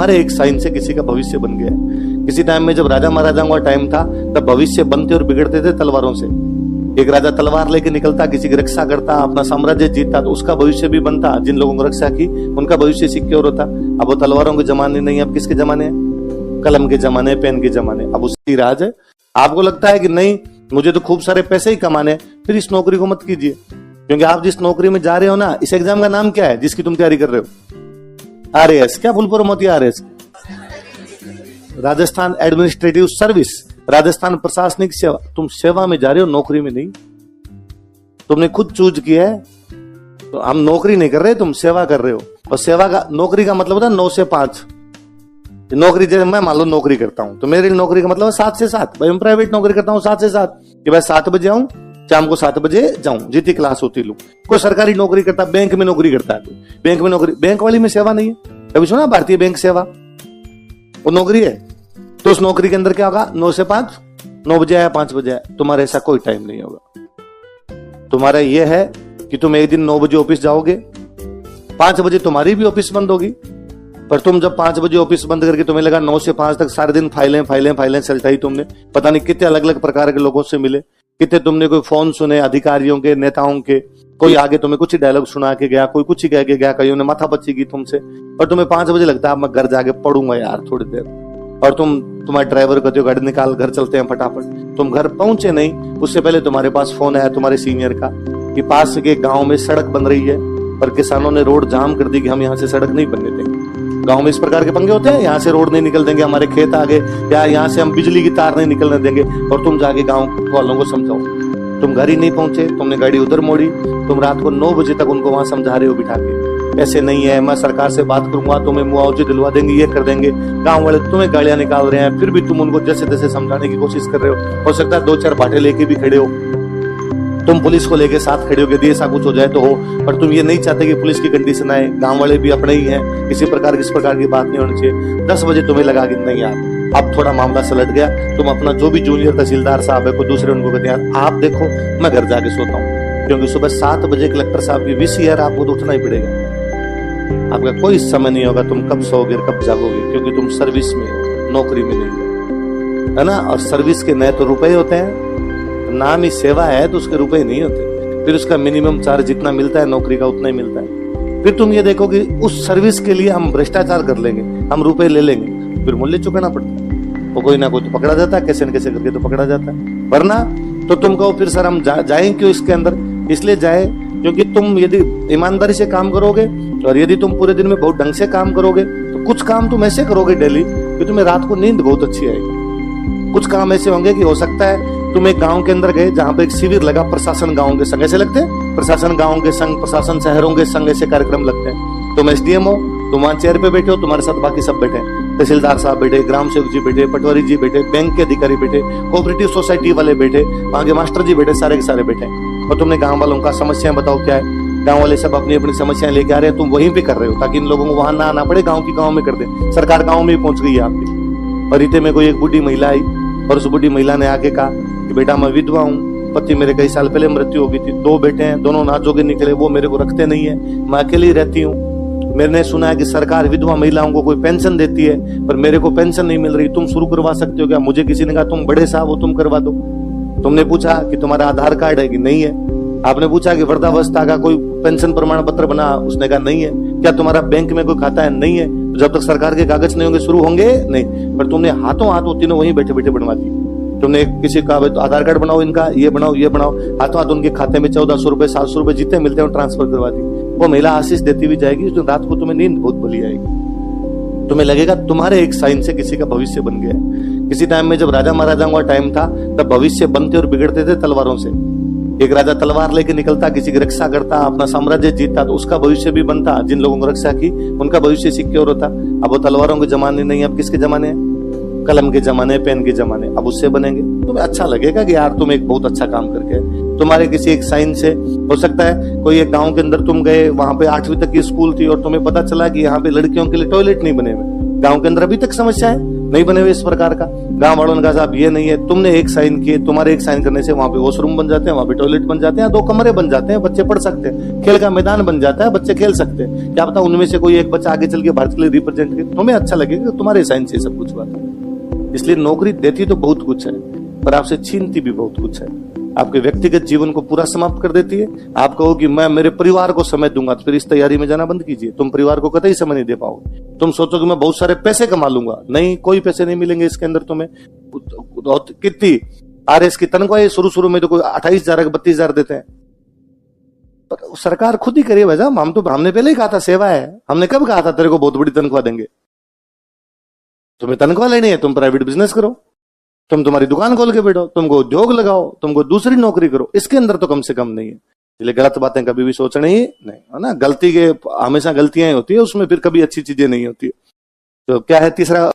तुम्हारे एक साइन से किसी का भविष्य बन गया है। किसी टाइम में जब राजा महाराजाओं का टाइम था तब भविष्य बनते और बिगड़ते थे तलवारों से। एक राजा तलवार लेके निकलता, किसी की रक्षा करता, अपना साम्राज्य जीतता, तो उसका भविष्य भी बनता। जिन लोगों को रक्षा की उनका भविष्य सिक्योर होता। अब वो तलवारों के जमाने नहीं, अब किसके जमाने हैं? कलम के जमाने, पेन के जमाने। अब उसकी राज है। आपको लगता है कि नहीं मुझे तो खूब सारे पैसे ही कमाने, फिर इस नौकरी को मत कीजिए, क्योंकि आप जिस नौकरी में जा रहे हो ना, इस एग्जाम का नाम क्या है जिसकी तुम तैयारी कर रहे हो? RAS। क्या फुल फॉर्म होती है RAS? Rajasthan administrative service, Rajasthan प्रशासनिक सेवा। तुम सेवा में जा रहे हो, नौकरी में नहीं। तुमने खुद चूज किया है, तो हम नौकरी नहीं कर रहे, तुम सेवा कर रहे हो। और सेवा का, नौकरी का मतलब होता है 9 से 5। नौकरी जैसे मैं मान लो नौकरी करता हूं, तो मेरे लिए नौकरी का मतलब है 7 से 7। भाई मैं प्राइवेट नौकरी करता हूं 7 से 7, कि भाई 7 बजे आऊं, शाम को 7 बजे जाऊं, जितनी क्लास होती लूं। कोई सरकारी नौकरी करता, बैंक में नौकरी करता है, बैंक में नौकरी, बैंक वाली में सेवा नहीं है। कभी सुना भारतीय बैंक सेवा? वो नौकरी है। तो उस नौकरी के अंदर क्या होगा? 9 से 5, 9 बजे आया 5 बजे आया, तुम्हारे ऐसा कोई टाइम नहीं होगा। तुम्हारा यह है कि तुम एक दिन 9 बजे ऑफिस जाओगे, 5 बजे तुम्हारी भी ऑफिस बंद होगी। पर तुम जब 5 बजे ऑफिस बंद करके तुम्हें लगा 9 से 5 तक सारे दिन फाइलें सलटाई तुमने, पता नहीं कितने अलग अलग प्रकार के लोगों से मिले, कितने तुमने कोई फोन सुने अधिकारियों के, नेताओं के, कोई आगे तुम्हें कुछ डायलॉग सुना के गया, कोई कुछ ही कह के गया, कहीं ने माथा पच्ची की तुमसे। और तुम्हें 5 बजे लगता है अब मैं घर जाके पढ़ूंगा यार थोड़ी देर, और तुम्हारे ड्राइवर कहते हो गाड़ी निकाल, घर चलते हैं फटाफट। तुम घर पहुंचे नहीं, उससे पहले तुम्हारे पास फोन आया तुम्हारे सीनियर का कि पास के गांव में सड़क बन रही है, पर किसानों ने रोड जाम कर दी कि हम यहाँ से सड़क नहीं बनने देंगे। गांव में इस प्रकार के पंगे होते हैं, यहाँ से रोड नहीं निकल देंगे, हमारे खेत आगे, या यहाँ से हम बिजली की तार नहीं निकलने देंगे। और तुम जाके गांव वालों को समझाओ, तुम घर ही नहीं पहुंचे, तुमने गाड़ी उधर मोड़ी, तुम रात को 9 बजे तक उनको वहां समझा रहे हो बिठा के, ऐसे नहीं है, मैं सरकार से बात करूंगा, तुम्हें मुआवजे दिलवा देंगे, ये कर देंगे। गांव वाले तुम्हें गालियां निकाल रहे हैं, फिर भी तुम उनको जैसे तैसे समझाने की कोशिश कर रहे हो सकता है 2-4 बाटे लेके भी खड़े हो, तुम पुलिस को लेके साथ खड़े हो, यदि ऐसा कुछ हो जाए तो हो। पर तुम ये नहीं चाहते कि पुलिस की कंडीशन आए, गांव वाले भी अपने ही हैं, किसी प्रकार की बात नहीं होनी चाहिए। 10 बजे तुम्हें लगा कि नहीं यार अब थोड़ा मामला सलट गया, तुम अपना जो भी जूनियर तहसीलदार साहब है, कोई दूसरे, उनको कहते हैं यार आप देखो मैं घर जाके सोता हूँ, क्योंकि सुबह 7 बजे कलेक्टर साहब की विश यार आपको तो उठना ही पड़ेगा। आपका कोई समय नहीं होगा तुम कब सोओगे कब जागोगे, क्योंकि तुम सर्विस में हो, नौकरी में नहीं है ना। और सर्विस के नए तो रुपए होते हैं, नाम ही सेवा है तो उसके रुपए नहीं होते। फिर उसका मिनिमम चार्ज जितना मिलता है नौकरी का उतना ही मिलता है। फिर तुम ये देखो कि उस सर्विस के लिए हम भ्रष्टाचार कर लेंगे, हम रुपए ले लेंगे, फिर मूल्य चुकाना पड़ता है। वो कोई ना कोई तो पकड़ा जाता है, कैसे न कैसे करके तो पकड़ा जाता है। वरना तो तुम कहो फिर सर हम जाएं क्यों इसके अंदर? इसलिए जाए क्योंकि तुम यदि ईमानदारी से काम करोगे और यदि तुम पूरे दिन में बहुत ढंग से काम करोगे तो कुछ काम तुम ऐसे करोगे डेली कि तुम्हें रात को नींद बहुत अच्छी आएगी। कुछ काम ऐसे होंगे कि हो सकता है तुम एक गांव के अंदर गए जहां पे एक शिविर लगा, प्रशासन गांव के संग ऐसे लगते हैं, प्रशासन गांव के संग, प्रशासन शहरों के संग ऐसे कार्यक्रम लगते हैं। तुम SDM हो, तुम वहां चेयर पे बैठे हो, तुम्हारे साथ बाकी सब बैठे, तहसीलदार साहब बैठे, ग्राम सेवक जी बैठे, पटवारी जी बैठे, बैंक के अधिकारी बैठे, कोऑपरेटिव सोसाइटी वाले बैठे, वहां के मास्टर जी बैठे, सारे के सारे बैठे। और तुमने गांव वालों का समस्याएं बताओ क्या है, गांव वाले सब अपनी अपनी समस्याएं लेके आ रहे हैं, तुम वहीं पे कर रहे हो ताकि इन लोगों को वहां ना आना पड़े, गाँव की गाँव में कर दे। सरकार गाँव में ही पहुंच गई है आपकी। और इतने में कोई एक बुढ़ी महिला आई और उस बुढ़ी महिला ने आके कहा कि बेटा मैं विधवा हूँ, पति मेरे कई साल पहले मृत्यु हो गई थी, 2 बेटे हैं, दोनों नाजोगे निकले, वो मेरे को रखते नहीं है, मैं अकेली रहती हूँ। मैंने सुना है कि सरकार विधवा महिलाओं को कोई पेंशन देती है, पर मेरे को पेंशन नहीं मिल रही, तुम शुरू करवा सकते हो क्या? मुझे किसी ने कहा तुम बड़े साहब हो, तुम करवा दो। तुमने पूछा कि तुम्हारा आधार कार्ड है कि नहीं है? आपने पूछा कि वृद्धावस्था का कोई पेंशन प्रमाण पत्र बना? उसने कहा नहीं है। क्या तुम्हारा बैंक में कोई खाता है? नहीं है। तो जब तक सरकार के कागज नहीं होंगे शुरू होंगे नहीं। पर तुमने हाथों हाथ वो तीनों वहीं बैठे बैठे बनवा दी। तुमने किसी का आधार कार्ड बनाओ, इनका ये बनाओ, हाथों हाथ उनके खाते में 1400 रुपए 700 रुपए जितने मिलते हैं ट्रांसफर करवा दी। वो महिला आशीष देती हुई जाएगी, उस दिन रात को तुम्हें नींद बहुत भली आएगी। तुम्हें लगेगा तुम्हारे एक साइन से किसी का भविष्य बन गया है। किसी टाइम में जब राजा महाराजाओं का टाइम था तब भविष्य बनते और बिगड़ते थे तलवारों से। एक राजा तलवार लेके निकलता, किसी की रक्षा करता, अपना साम्राज्य जीतता, तो उसका भविष्य भी बनता। जिन लोगों को रक्षा की उनका भविष्य सिक्योर होता। अब वो तलवारों के जमाने नहीं, अब किसके जमाने हैं? कलम के जमाने, पेन के जमाने। अब उससे बनेंगे। तुम्हें अच्छा लगेगा कि यार तुम एक बहुत अच्छा काम करके तुम्हारे किसी एक साइन से हो सकता है कोई एक गांव के अंदर तुम गए, वहां पे 8वीं तक की स्कूल थी और तुम्हें पता चला कि यहाँ पे लड़कियों के लिए टॉयलेट नहीं बने हुए। गांव के अंदर अभी तक समस्या है, नहीं बने हुए इस प्रकार का। गांव वालों ने कहा साहब ये नहीं है, तुमने एक साइन किए, तुम्हारे एक साइन करने से वहां पे वॉशरूम बन जाते हैं, वहां पे टॉयलेट बन जाते हैं, 2 कमरे बन जाते हैं, बच्चे पढ़ सकते हैं, खेल का मैदान बन जाता है, बच्चे खेल सकते हैं। क्या पता उनमें से कोई एक बच्चा आगे चल के भारत के लिए रिप्रेजेंट करे, तुम्हें अच्छा लगेगा कि तुम्हारे साइन से सब कुछ हुआ था। इसलिए नौकरी देती तो बहुत कुछ है, पर आपसे छीनती भी बहुत कुछ है। आपके व्यक्तिगत जीवन को पूरा समाप्त कर देती है। आप कहो कि मैं मेरे परिवार को समय दूंगा, तो फिर इस तैयारी में जाना बंद कीजिए। तुम परिवार को कतई समय नहीं दे पाओगे। तुम सोचो कि मैं बहुत सारे पैसे कमा लूंगा, नहीं, कोई पैसे नहीं मिलेंगे इसके अंदर तुम्हें। कितनी आरएस की तनख्वाह शुरू में तो कोई 28,000 32,000 देते हैं, पर सरकार खुद ही करिए भाई साहब। हमने पहले ही कहा था सेवा है। हमने कब कहा था तेरे को बहुत बड़ी तनख्वाह देंगे? तुम्हें तनख्वाह लेनी है, तुम प्राइवेट बिजनेस करो, तुम तुम्हारी दुकान खोल के बैठो, तुमको उद्योग लगाओ, तुमको दूसरी नौकरी करो, इसके अंदर तो कम से कम नहीं है। इसलिए गलत बातें कभी भी सोचनी ही नहीं, है ना। गलती के हमेशा गलतियां ही होती है, उसमें फिर कभी अच्छी चीजें नहीं होती है। तो क्या है तीसरा